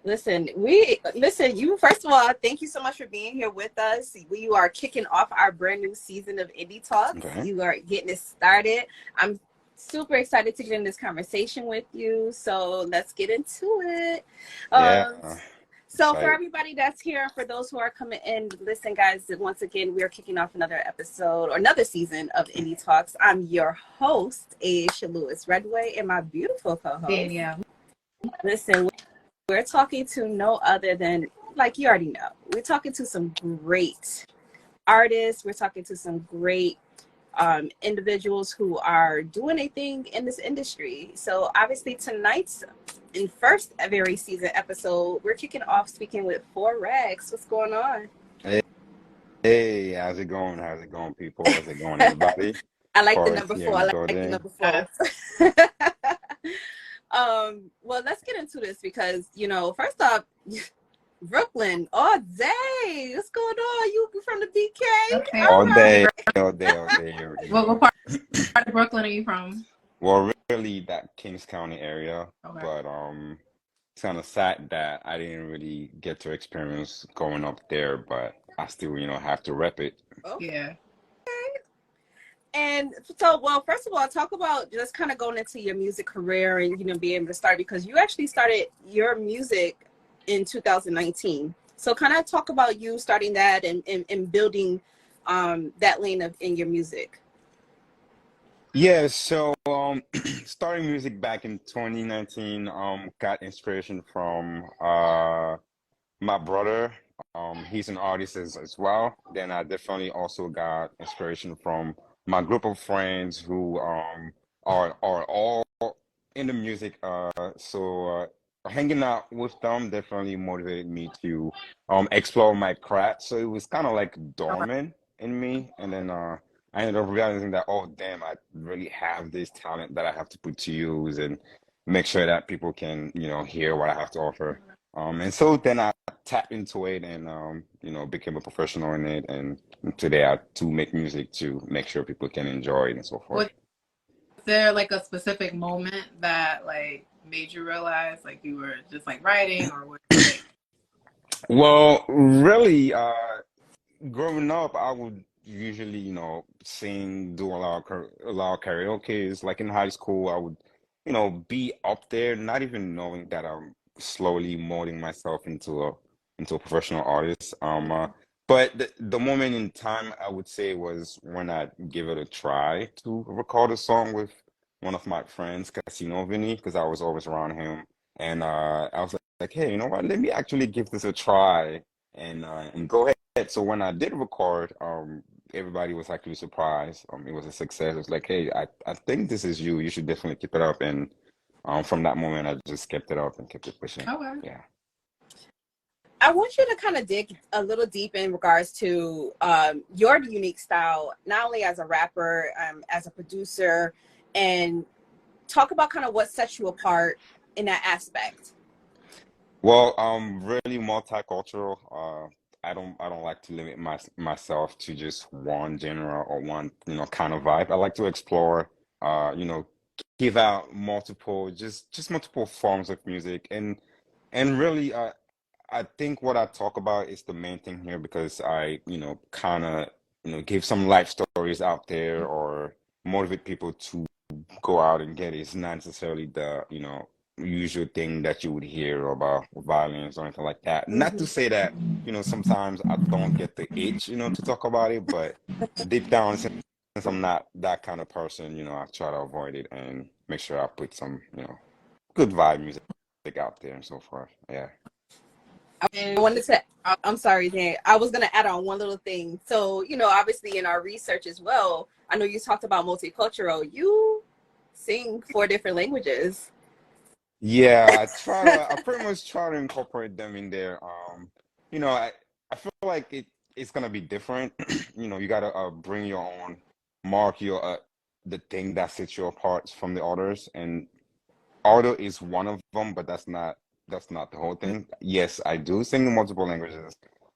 Listen, you first of all, thank you so much for being here with us. We are kicking off our brand new season of Indie Talks. Okay. You are getting it started. I'm super excited to get in this conversation with you. So let's get into it. Yeah. Um, so for Excited. everybody that's here, and for those who are coming in, listen, guys, once again, we are kicking off another episode or another season of Indie Talks. I'm your host, Aisha Lewis Redway, and my beautiful co-host. Danielle. Listen, we're talking to no other than, like you already know, we're talking to some great artists. We're talking to some great individuals who are doing a thing in this industry. So obviously tonight's in first very season episode, we're kicking off speaking with Four Rex. What's going on? Hey, hey, how's it going? How's it going, people? How's it going, everybody? I like the Forest number here four. in I the like the building. number four. Well, let's get into this because, first off, Brooklyn all day. What's going on? You from the BK? Okay. All All right. day, all day, all day. What part of Brooklyn are you from? Well, really, that Kings County area, Okay. but it's kind of sad that I didn't really get to experience going up there, but I still, have to rep it. Okay. Yeah. And so, well, first of all, talk about just kind of going into your music career and, being able to start because you actually started your music in 2019. So kind of talk about you starting that and building that lane of in your music. Yeah, so starting music back in 2019, got inspiration from my brother. He's an artist as well. Then I definitely also got inspiration from my group of friends who are all in the music. Hanging out with them definitely motivated me to explore my craft. So it was kind of like Okay. dormant in me, and then I ended up realizing that, oh damn, I really have this talent that I have to put to use and make sure that people can, hear what I have to offer. And so then I tapped into it and became a professional in it. And today I to make music to make sure people can enjoy it and so forth. Was there like a specific moment that like made you realize like you were just like writing or was it like Well, really, growing up, I would usually, sing, do a lot of karaoke's. Like in high school, I would, be up there, not even knowing that I'm slowly molding myself into a professional artist. But the moment in time I would say was when I give it a try to record a song with one of my friends, Casino Vinny, because I was always around him, and I was like, hey, you know what? Let me actually give this a try and go ahead. So when I did record, everybody was actually surprised. It was a success. It was like, hey, I think this is you. You should definitely keep it up. And from that moment, I just kept it up and kept it pushing. okay. Yeah. I want you to kind of dig a little deep in regards to your unique style, not only as a rapper, as a producer, and talk about kind of what sets you apart in that aspect. Well, really multicultural. I don't like to limit myself to just one genre or one, kind of vibe. I like to explore, you know, give out multiple, just multiple forms of music, and really, I think what I talk about is the main thing here because I, kind of, give some life stories out there or motivate people to go out and get it. It's not necessarily the, usual thing that you would hear about violence or anything like that. Not to Mm-hmm. say that, sometimes I don't get the itch, to talk about it, but deep down, since I'm not that kind of person, I try to avoid it and make sure I put some, good vibe music out there and so forth. Yeah. I wanted to, I'm sorry, Dan. I was going to add on one little thing. So, obviously in our research as well, I know you talked about multicultural. You sing 4 different languages. Yeah, I pretty much try to incorporate them in there. I feel like it's gonna be different. You gotta bring your own mark, the thing that sets you apart from the others. And audio is one of them, but that's not the whole thing. Yes, I do sing in multiple languages.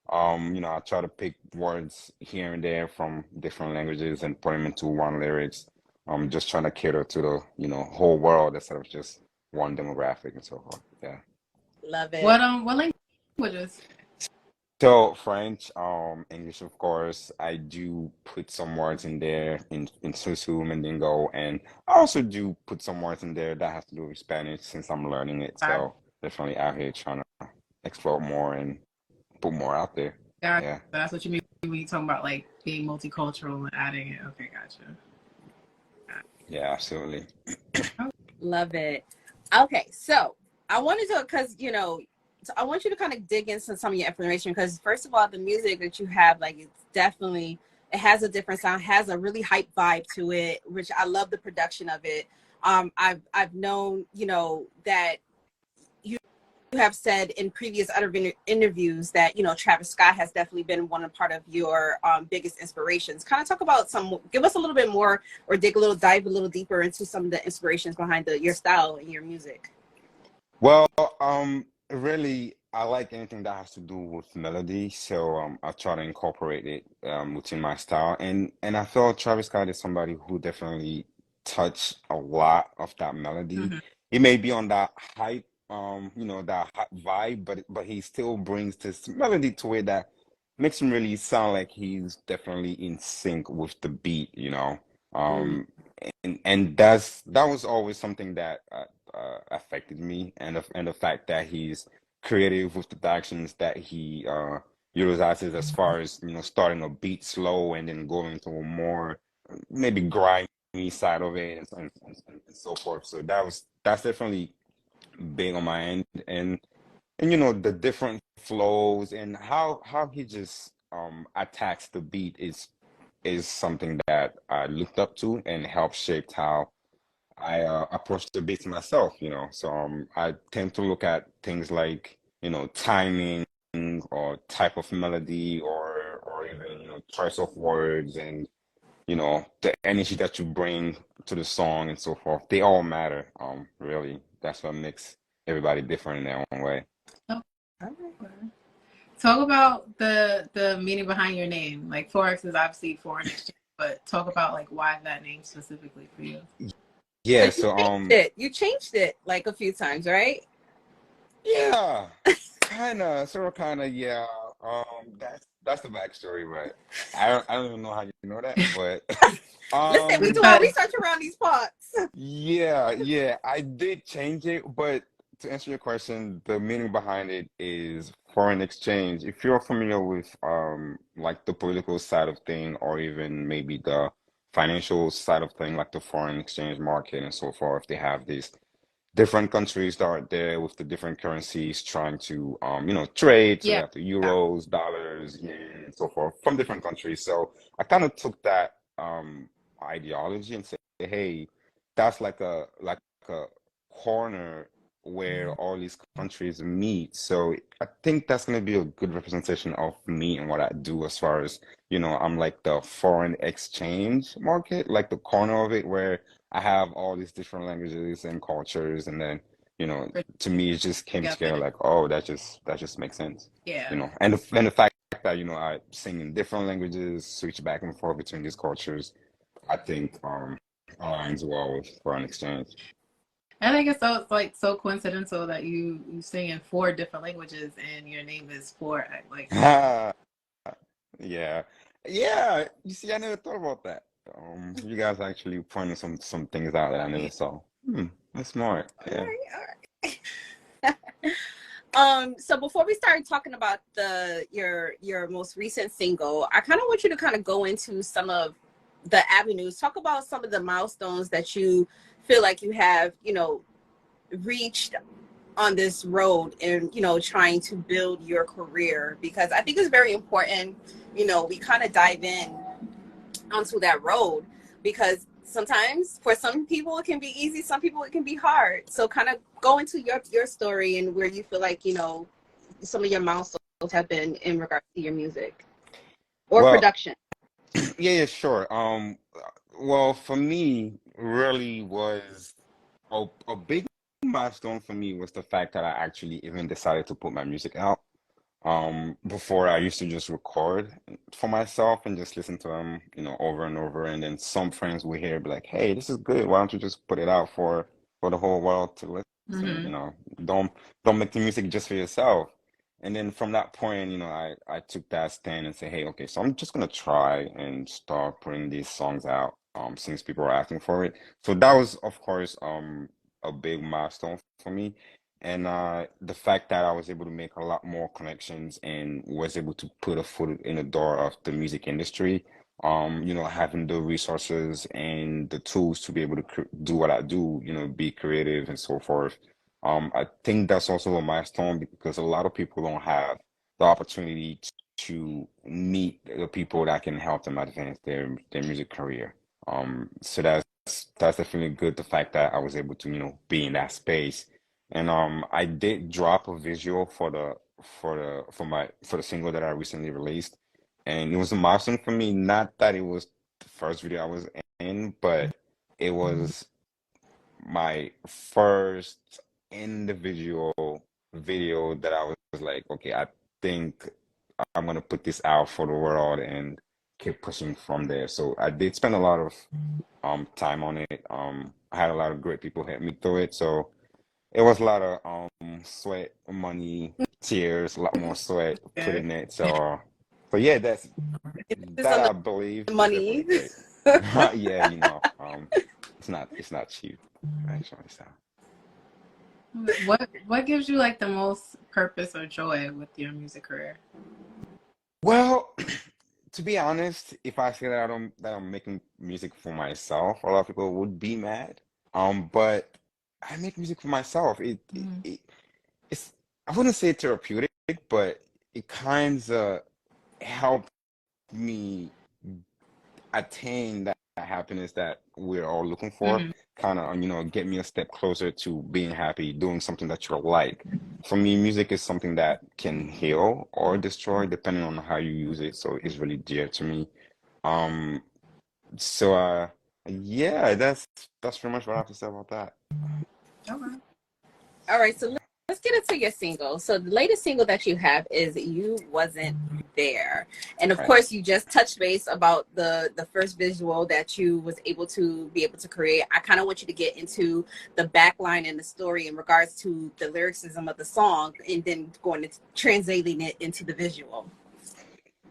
I try to pick words here and there from different languages and put them into one lyrics. Just trying to cater to the, whole world instead of just one demographic and so forth. Yeah. Love it. What languages? So French, English, of course. I do put some words in there in Susu, Mandingo, and I also do put some words in there that has to do with Spanish since I'm learning it. Got So definitely out here trying to explore more and put more out there. got Yeah, that's what you mean when you talking about like being multicultural and adding it. Okay, gotcha. yeah, absolutely. Love it. Okay, so I wanted to, because so I want you to kind of dig into some of your information because first of all, the music that you have, like, it's definitely it has a different sound, has a really hype vibe to it, which I love the production of it. I've known that you have said in previous other interviews that Travis Scott has definitely been one part of your biggest inspirations. Kind of talk about give us a little bit more, or dive a little deeper into some of the inspirations behind your style and your music. Well, really, I like anything that has to do with melody, so I try to incorporate it within my style, and I feel Travis Scott is somebody who definitely touched a lot of that melody. Mm-hmm. He may be on that hype, that hype vibe, but he still brings this melody to it that makes him really sound like he's definitely in sync with the beat. Mm. Um, and that was always something that affected me, and the fact that he's creative with the directions that he utilizes as far as starting a beat slow and then going to a more maybe grimy side of it and so forth. So that's definitely big on my end, and the different flows and how he just attacks the beat is something that I looked up to and helped shape how I approach the beats myself. So I tend to look at things like, timing or type of melody or even, choice of words and, the energy that you bring to the song and so forth. They all matter, really. That's what makes everybody different in their own way. Oh, okay. Talk about the meaning behind your name. Like Forex is obviously foreign exchange, but talk about like why that name specifically for you. Yeah, Because so you changed it like a few times, right? yeah, kinda, yeah. That's the backstory, but I don't even know how you know that, but Listen, we um do our Because research around these parts. yeah, I did change it, but to answer your question, the meaning behind it is foreign exchange. If you're familiar with like the political side of thing or even maybe the financial side of thing, like the foreign exchange market and so forth, they have these different countries that are there with the different currencies trying to trade. So they yeah, have the euros, dollars, yen, and so forth from different countries. So I kind of took that ideology and said, hey, that's like a corner where all these countries meet. So I think that's going to be a good representation of me and what I do as far as, I'm like the foreign exchange market, like the corner of it where I have all these different languages and cultures, and then, to me, it just came together together. like, oh, that just makes sense, Yeah. and the fact that I sing in different languages, switch back and forth between these cultures, I think aligns well with foreign exchange. I think it's like so coincidental that you sing in four different languages and your name is for like Yeah, yeah. You see, I never thought about that. You guys actually pointed some things out that I never yeah. saw. That's smart. All Yeah. right, all right. So before we start talking about your most recent single, I kind of want you to kind of go into some of the avenues, talk about some of the milestones that you feel like you have, reached on this road and, trying to build your career, because I think it's very important, we kind of dive in onto that road, because sometimes for some people it can be easy, some people it can be hard. So kind of go into your story and where you feel like some of your milestones have been in regards to your music or Well, production. yeah, sure. Well, for me, really was a big milestone for me was the fact that I actually even decided to put my music out. Before I used to just record for myself and just listen to them, over and over. And then some friends would hear, be like, "Hey, this is good. Why don't you just put it out for the whole world to listen?" saying, Mm-hmm. don't don't make the music just for yourself. And then from that point, I took that stand and said, hey, okay, so I'm just gonna try and start putting these songs out, since people are asking for it. So that was, of course, a big milestone for me. And the fact that I was able to make a lot more connections and was able to put a foot in the door of the music industry, having the resources and the tools to be able to do what I do, be creative and so forth. I think that's also a milestone because a lot of people don't have the opportunity to meet the people that can help them advance their music career. So that's definitely good. The fact that I was able to, be in that space, and I did drop a visual for the single that I recently released, and it was a milestone for me. Not that it was the first video I was in, but it was my first individual video that I was like, okay, I think I'm gonna put this out for the world and keep pushing from there. So I did spend a lot of time on it. I had a lot of great people help me through it. So it was a lot of sweat, money, tears, a lot more sweat put Yeah. in it. So yeah, It's that on I believe the is definitely money. great. Yeah, it's not cheap actually. So. What gives you like the most purpose or joy with your music career? Well, to be honest, if I say that I'm making music for myself, a lot of people would be mad. But I make music for myself. Mm-hmm. It's I wouldn't say therapeutic, but it kind of helped me attain that happiness that we're all looking for. Mm-hmm. Kind of, get me a step closer to being happy, doing something that you like. For me, music is something that can heal or destroy depending on how you use it. So it's really dear to me. Um, so yeah, that's pretty much what I have to say about that. Okay. All right, so let's get into your single. So the latest single that you have is "You Wasn't There," and of Right. course, you just touched base about the first visual that you was able to create. I kind of want you to get into the backline and the story in regards to the lyricism of the song, and then going to translating it into the visual.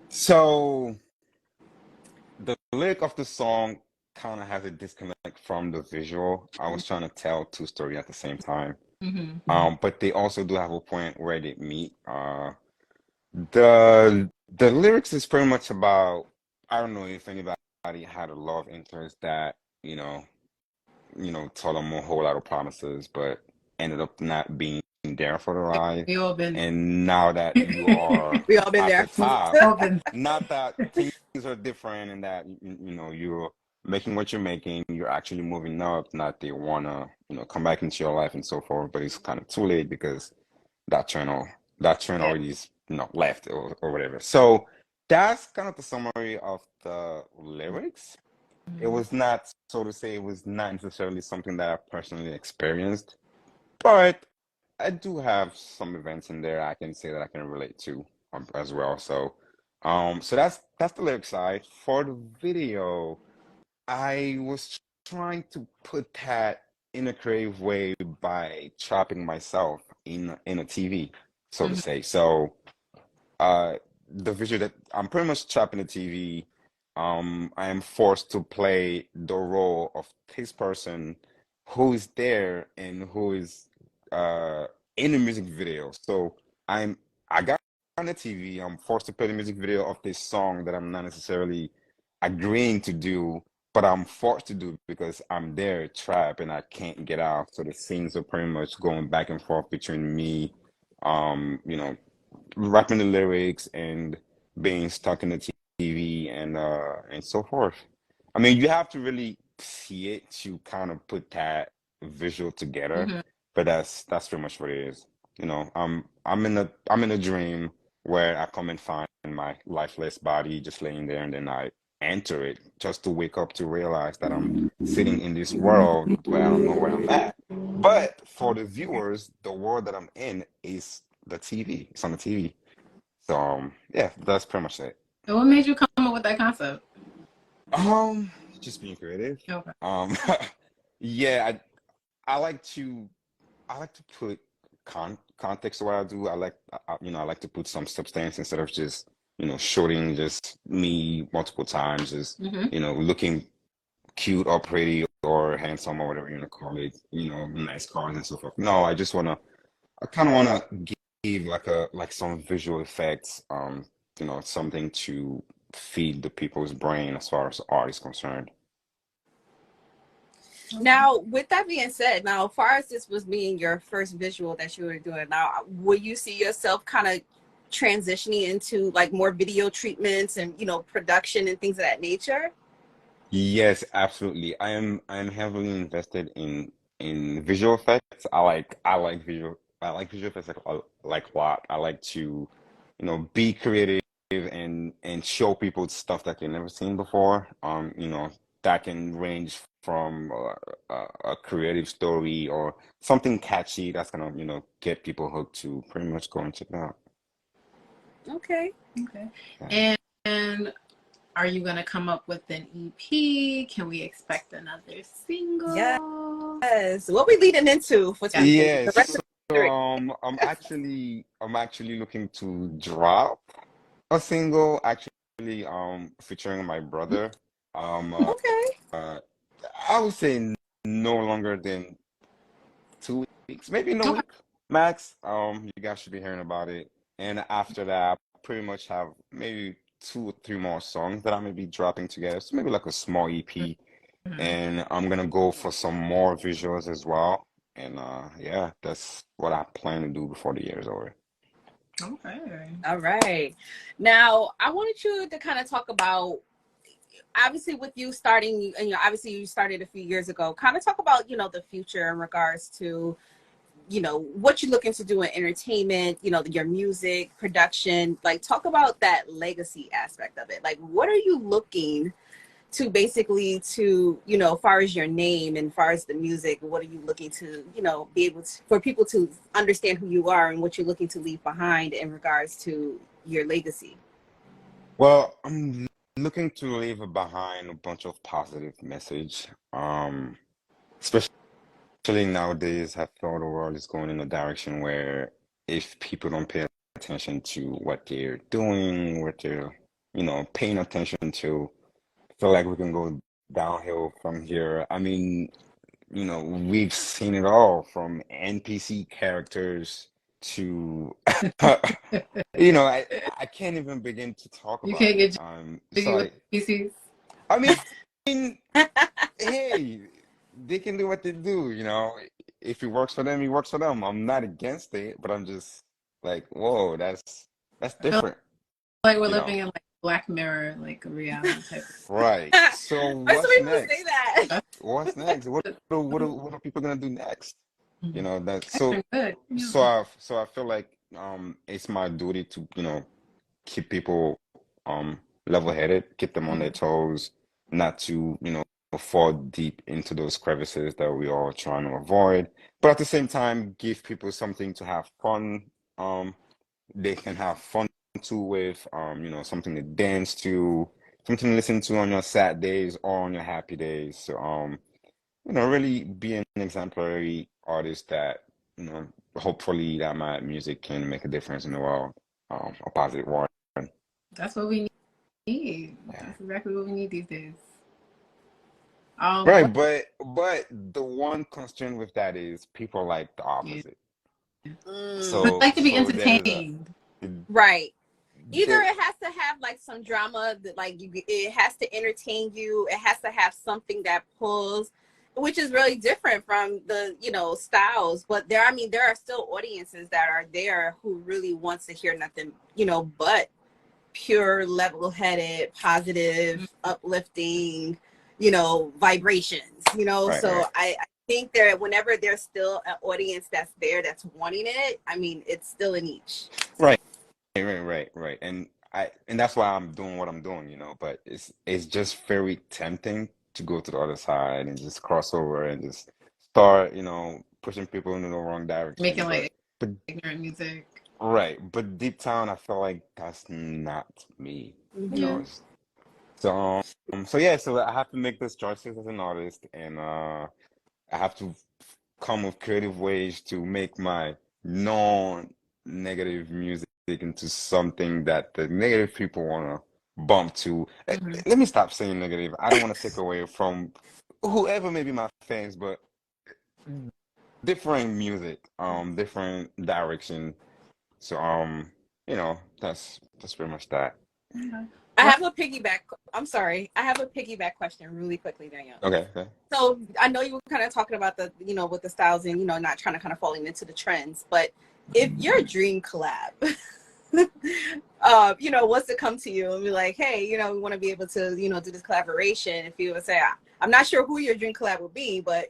So the lyric of the song kind of has a disconnect from the visual. I was trying to tell two stories at the same time. Mm-hmm. But they also do have a point where they meet. The lyrics is pretty much about, I don't know if anybody had a love interest that, told them a whole lot of promises, but ended up not being there for the ride. We all been And now that you are We all been at the there. top, all been not that things are different and that you're making what you're making, you're actually moving up, not they wanna, come back into your life and so forth, but it's kind of too late because that channel that train Yeah. already is, left or whatever. So that's kind of the summary of the lyrics. It was not, so to say, it was not necessarily something that I personally experienced, but I do have some events in there I can say that I can relate to, as well. So that's the lyric side. For the video, I was trying to put that in a creative way by trapping myself in a TV, so to mm-hmm. say. So uh the visual that I'm pretty much trapped in the TV, I am forced to play the role of this person who is there and who is uh in the music video. So I got on the TV, I'm forced to play the music video of this song that I'm not necessarily agreeing to do, but I'm forced to do because I'm there trapped and I can't get out. So the scenes are pretty much going back and forth between me, um, you know, rapping the lyrics and being stuck in the TV and so forth. I mean, you have to really see it to kind of put that visual together, Mm-hmm. but that's pretty much what it is. I'm in a dream where I come and find my lifeless body just laying there, and then I enter it just to wake up to realize that I'm sitting in this world where I don't know where I'm at. But for the viewers, the world that I'm in is the TV. It's on the TV. So yeah, that's pretty much it. So what made you come up with that concept? Just being creative. Okay. Um, yeah, I like to. I like to put context to what I do. I like to put some substance instead of just, shooting just me multiple times, just, Hmm. looking cute or pretty or handsome or whatever you want to call it, nice cars and so forth. No, I kind of want to give like some visual effects, something to feed the people's brain as far as art is concerned. Now, with that being said, now, as far as this was being your first visual that you were doing, now, will you see yourself kind of transitioning into like more video treatments and, production and things of that nature? Yes, absolutely. I am heavily invested in visual effects. I like visual effects like a lot. I like to, be creative and show people stuff that they've never seen before. That can range from a creative story or something catchy that's gonna, get people hooked to pretty much go and check it out. Okay. Okay. Yeah. And are you gonna come up with an EP? Can we expect another single? Yes. What we leading into for Yeah. 2020? The rest Yes. of So the year. I'm actually looking to drop a single actually featuring my brother. Um Okay. uh, I would say no longer than 2 weeks, maybe in a Okay. week max. You guys should be hearing about it. And after that, I pretty much have maybe 2 or 3 more songs that I may be dropping together. So maybe like a small EP. Mhm. And I'm gonna go for some more visuals as well. And yeah, that's what I plan to do before the year is over. Okay. All right. Now, I wanted you to kind of talk about, obviously, with you starting, and obviously you started a few years ago. Kind of talk about, the future in regards to, what you're looking to do in entertainment, your music production. Like, talk about that legacy aspect of it. Like, what are you looking to basically to, far as your name and far as the music, what are you looking to, be able to, for people to understand who you are and what you're looking to leave behind in regards to your legacy? Well, I'm looking to leave behind a bunch of positive message. Especially nowadays, I feel the world is going in a direction where if people don't pay attention to what they're doing, what they're, paying attention to, I feel like we can go downhill from here. I mean, we've seen it all from NPC characters to, I can't even begin to talk You about can't it. get So jiggy with PCs. I mean, hey, they can do what they do, If it works for them, it works for them. I'm not against it, but I'm just like, whoa, that's I feel different, like we're you know. living in like Black Mirror, like a reality type. Right. So Why some what's people say next? that? That's, What's next? What are people gonna do next? mhm. That That's so been good. Yeah. so I feel like it's my duty to, keep people level-headed, keep them on their Mhm. toes, not to, fall deep into those crevices that we are trying to avoid. But at the same time, give people something to have fun. They can have fun too with, something to dance to, something to listen to on your sad days or on your happy days. So, really be an exemplary artist that, hopefully that my music can make a difference in the world, a positive one. That's what we need. Yeah. That's exactly what we need these days. Right, What? but the one constraint with that is people like the Yeah. opposite. We Mm, like to be So there's entertained. right. Either there, it has to have like some drama that like it has to entertain you. It has to have something that pulls, which is really different from the styles. But there, I mean, there are still audiences that are there who really wants to hear nothing but pure, level-headed, positive, uplifting, vibrations. right, So right, I think that whenever there's still an audience that's there that's wanting it, I mean, it's still a niche. right, right. And that's why I'm doing what I'm doing, but it's just very tempting to go to the other side and just cross over and just start, pushing people in the wrong direction. Making But like but ignorant music. right, but deep down I feel like that's not me, Mm-hmm. so yeah, so I have to make those choices as an artist, and I have to come with creative ways to make my non-negative music into something that the negative people want to bump to. Mm-hmm. Let me stop saying negative. I don't want to take away from whoever may be my fans, but different music, different direction. So, that's pretty much that. Okay. I What? have a piggyback. I'm sorry. I have a piggyback question really quickly, Danielle. Okay, okay. So I know you were kind of talking about the, with the styles and, not trying to kind of falling into the trends, but if your dream collab, wants to come to you and be like, hey, we want to be able to, do this collaboration. If you would say, I'm not sure who your dream collab would be, but,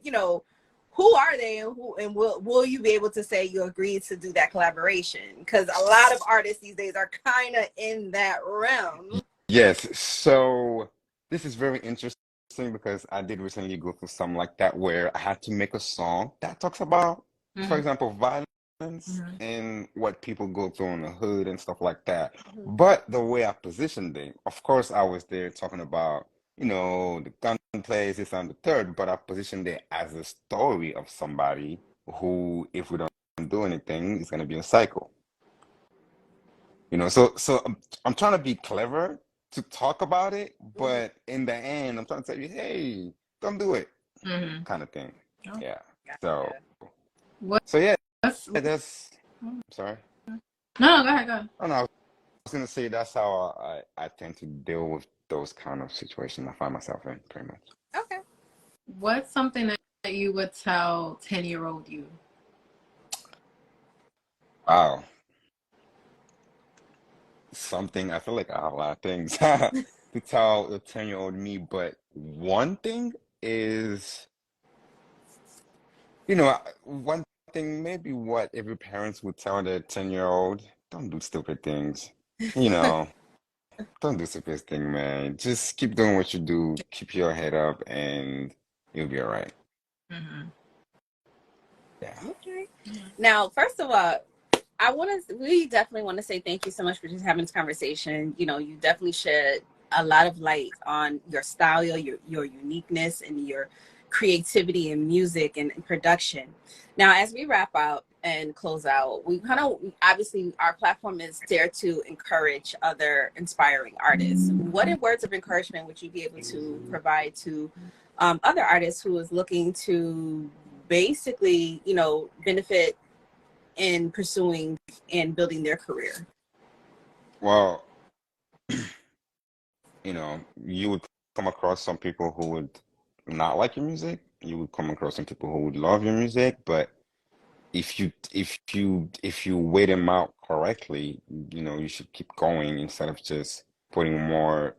who are they and will you be able to say you agreed to do that collaboration? Because a lot of artists these days are kind of in that realm. Yes, so this is very interesting because I did recently go through something like that where I had to make a song that talks about, for Mm-hmm. example, violence Mm-hmm. and what people go through in the hood and stuff like that. Mhm. But the way I positioned it, of course, I was there talking about, the gun plays, this and the third, but I positioned it as a story of somebody who, if we don't do anything, is going to be in a cycle. So I'm trying to be clever to talk about it, Mhm. but in the end, I'm trying to tell you, hey, don't do it, Mm-hmm. kind of thing. Oh, Yeah. So Gotcha. what? so yeah, What's, that's. no, Sorry. no, go ahead, go ahead. Oh no, I was gonna say that's how I tend to deal with those kind of situations I find myself in, pretty much. Okay. What's something that you would tell 10-year-old you? Wow, something I feel like I have a lot of things to tell the 10-year-old me, but one thing is. One thing, maybe what every parents would tell their 10-year-old, don't do stupid things. You know, don't do stupid thing, man. Just keep doing what you do, keep your head up, and you'll be all right. Mm-hmm. Yeah. Okay. Now, first of all, we definitely want to say thank you so much for just having this conversation. You definitely shed a lot of light on your style, your uniqueness, and your creativity in music and production. Now, as we wrap up and close out, we kind of obviously our platform is there to encourage other inspiring artists. What words of encouragement would you be able to provide to other artists who is looking to basically, benefit in pursuing and building their career? Well, you would come across some people who would not like your music. You would come across some people who would love your music, but if you weigh them out correctly, you should keep going instead of just putting more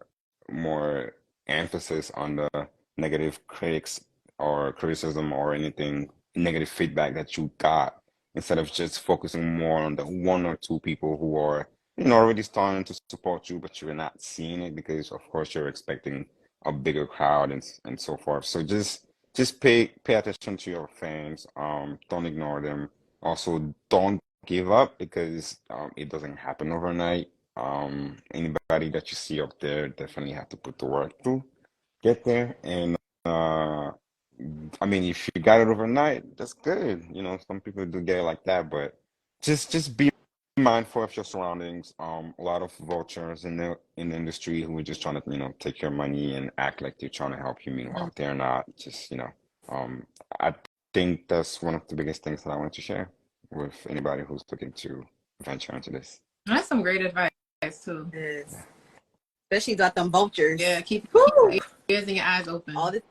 emphasis on the negative critics or criticism or anything negative feedback that you got, instead of just focusing more on the one or two people who are, already starting to support you, but you're not seeing it because of course you're expecting a bigger crowd and so forth. So just pay attention to your fans. Don't ignore them. Also, don't give up because it doesn't happen overnight. Anybody that you see up there definitely have to put the work to get there. And uh, I mean, if you got it overnight, that's good. Some people do get it like that, but just be mindful of your surroundings. A lot of vultures in the industry who are just trying to, take your money and act like they're trying to help you. Meanwhile, they're not. I think that's one of the biggest things that I want to share with anybody who's looking to venture into this. That's some great advice too. Yes. Yeah, Especially got them vultures. Yeah, keep Woo! your ears and your eyes open. All the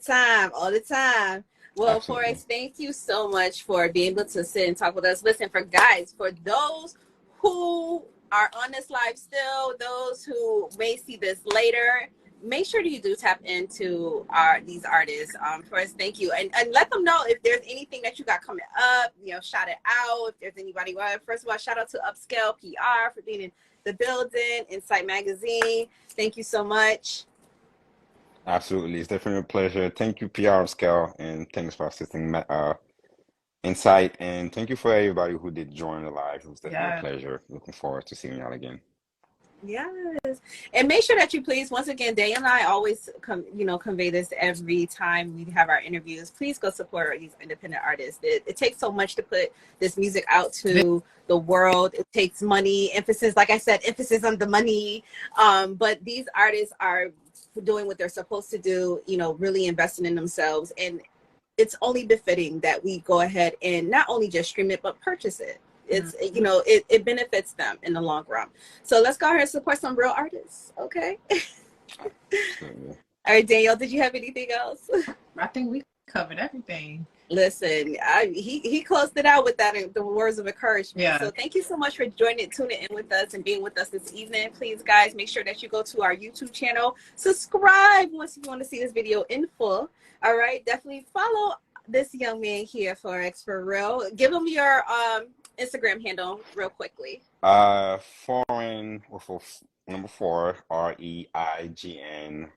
time, all the time. Well, absolutely. Forrest, thank you so much for being able to sit and talk with us. Listen, for those who are on this live still, those who may see this later, make sure that you do tap into these artists. Forrest, thank you. And let them know if there's anything that you got coming up, shout it out. If there's anybody, first of all, shout out to Upscale PR for being in the building, Insight Magazine. Thank you so much. Absolutely. It's definitely a pleasure. Thank you, PR Scale, and thanks for assisting Insight. And thank you for everybody who did join the live. It was definitely a Yeah. pleasure. Looking forward to seeing y'all again. Yes. And make sure that you please, once again, Day and I always convey this every time we have our interviews. Please go support these independent artists. It takes so much to put this music out to the world. It takes money, emphasis, like I said, emphasis on the money. But these artists are doing what they're supposed to do, really investing in themselves. And it's only befitting that we go ahead and not only just stream it, but purchase it. It's, it benefits them in the long run. So let's go ahead and support some real artists. Okay. Absolutely. All right, Danielle, did you have anything else? I think we covered everything. Listen, he closed it out with the words of encouragement. Yeah. So thank you so much for tuning in with us and being with us this evening. Please, guys, make sure that you go to our YouTube channel. Subscribe once you want to see this video in full. All right. Definitely follow this young man here, Forex for real. Give him your Instagram handle real quickly. Foreign with number 4, REIGN,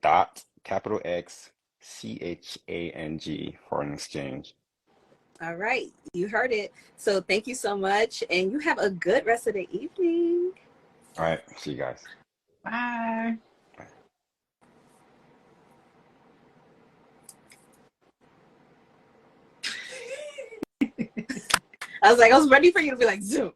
dot capital X CHANG, foreign exchange. All right, you heard it. So thank you so much, and you have a good rest of the evening. All right, see you guys. Bye. I was ready for you to be like, Zoom.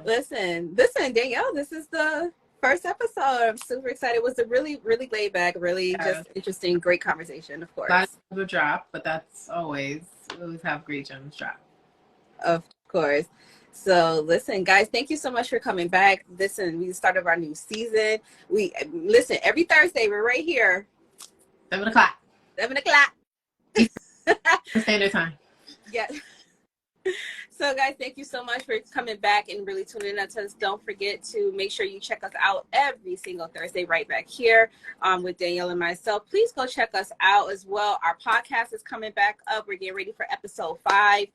Listen, Danielle, this is the first episode. I'm super excited. It was a really, really laid back, really just interesting, great conversation, of course. Lots of drop, but that's always, we always have great gems drop. Of course. So listen, guys, thank you so much for coming back. Listen, we started our new season. Listen, every Thursday, we're right here. 7 o'clock. 7 o'clock. Standard time. Yeah. So guys, thank you so much for coming back and really tuning in to us. Don't forget to make sure you check us out every single Thursday right back here with Danielle and myself. Please go check us out as well. Our podcast is coming back up. We're getting ready for episode 5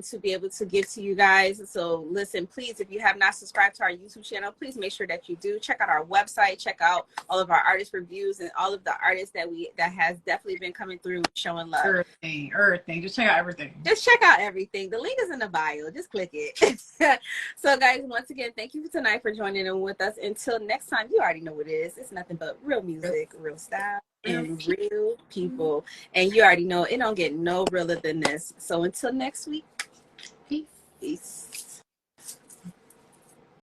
to be able to give to you guys. So listen, please, if you have not subscribed to our YouTube channel, please make sure that you do. Check out our website, check out all of our artist reviews and all of the artists that has definitely been coming through showing love. Everything. Just check out everything. Just check out everything. The link is in the bio. Just click it. So guys, once again, thank you tonight for joining in with us. Until next time, you already know what it is. It's nothing but real music, real style, and real people. And you already know it don't get no realer than this. So until next week, peace.